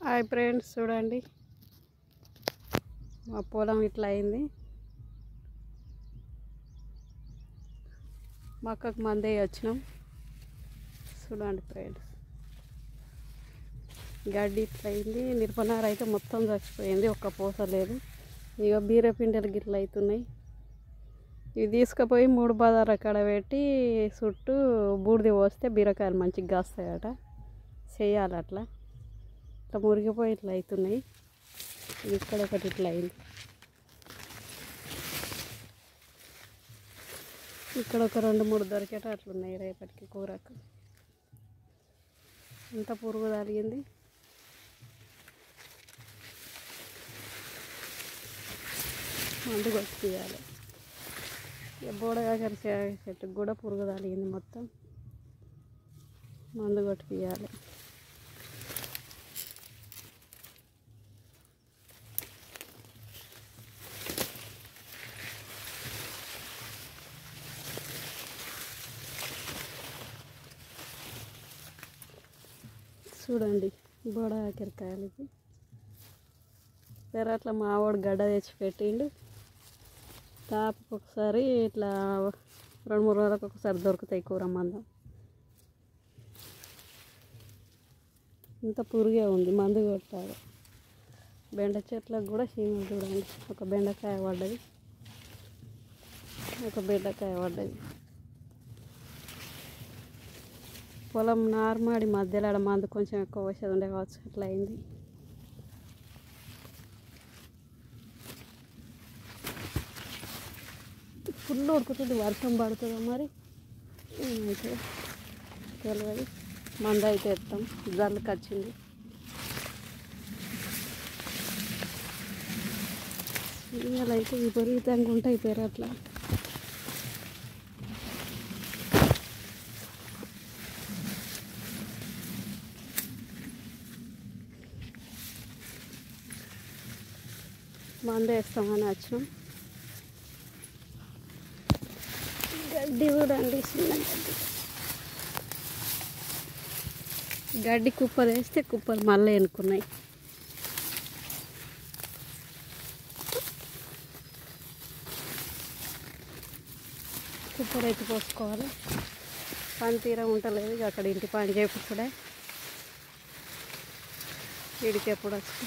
Hi friends, చూడండి మా పొలం ఇట్లా అయింది. మక్కకు మందే వచ్చినాం. చూడండి ఫ్రెండ్స్, గడ్డి ఇట్లా అయింది. మిరపనార అయితే మొత్తం చచ్చిపోయింది, ఒక్క పూస లేదు. ఇక బీరపిండలు గిట్ల అవుతున్నాయి. ఇవి తీసుకుపోయి 3 బజార్ అక్కడ పెట్టి చుట్టూ బూడిద పోస్తే బీరకాయలు మంచిగా కాస్తాయట. చేయాలి అట్లా. ఇట్లా మురిగిపోయి ఇట్లా అవుతున్నాయి. ఇక్కడ ఒకటి ఇట్లా అయింది. ఇక్కడ ఒక 2-3 దొరికేట అట్లున్నాయి రేపటికి కూరకు. అంత పురుగు తగిలింది. మందు కొట్టియాలి. బోడగాకర చెట్టుకు కూడా పురుగు తగిలింది. మొత్తం మందు కొట్టియాలి. చూడండి బోడగాకరకాయలకి పెరట్ల మావాడు గడ్డ తెచ్చి పెట్టిండు. తాపకు ఒకసారి ఇట్లా 2-3 రోజులకు ఒకసారి దొరుకుతాయి కూర మందం. ఇంత పురుగే ఉంది, మందు కొట్టాలి. బెండ చెట్లకు కూడా చీమలు చూడండి. ఒక బెండకాయ పడ్డది, ఒక బెండకాయ పడ్డది. పొలం నార్మాడి మధ్యలో ఆడ మందు కొంచెం ఎక్కువ వచ్చేది ఉండే కావచ్చు, అట్లా అయింది. ఫుల్ ఉడుకుతుంది. వర్షం పడుతుందో మరి ఏమైతే తెలియదు. మందు అయితే ఎత్తాం, జల్లుకి వచ్చింది. చీమలు అయితే విపరీతంగా ఉంటాయి పెరట్ల. మందు వేస్తామని వచ్చినాం. గడ్డి చూడండి, చిన్న గడ్డి కుప్పలు వేస్తే కుప్పలు మళ్ళీ ఎన్నుకున్నాయి. కుప్పలు ఎత్తి పోసుకోవాలి. పని తీరం ఉంటలేదు. అక్కడ ఇంటి పని చేపిస్తుడే వీడికి ఎప్పుడు వచ్చి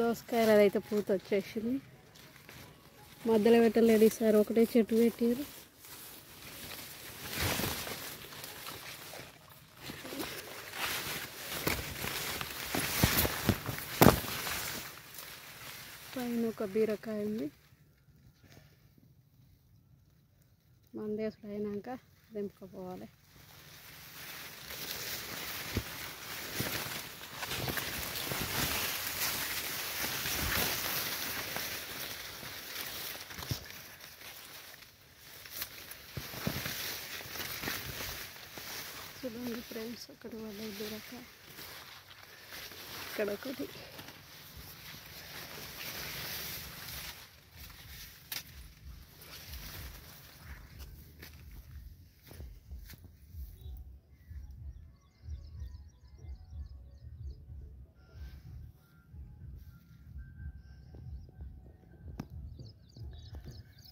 దోసకాయలు అయితే పూత వచ్చేసింది. మధ్యలో పెట్టలేదు ఈసారి, ఒకటే చెట్టు పెట్టారు. పైన ఒక బీరకాయ ఉంది. మందేసుడు అయినాక దింపుకోపోవాలి. చూడండి ఫ్రెండ్స్, ఒకటి వాళ్ళ బీరకాయ, ఇక్కడ ఒకటి.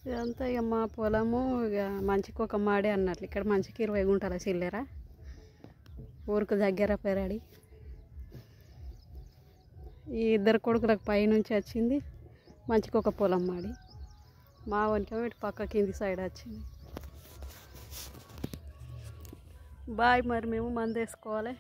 ఇదంతా ఇక మా పొలము. ఇక మంచికి ఒక మాడే అన్నట్లు. ఇక్కడ మంచికి 20 గుంటల చిల్లర. ఊరికి దగ్గర పెరడి. ఈ 2 కొడుకులకు పైనుంచి వచ్చింది. మంచికి ఒక పొలం మాడి. మా వంట ఇటు పక్క కింది సైడ్ వచ్చింది. బాయ్. మరి మేము మందు వేసుకోవాలి.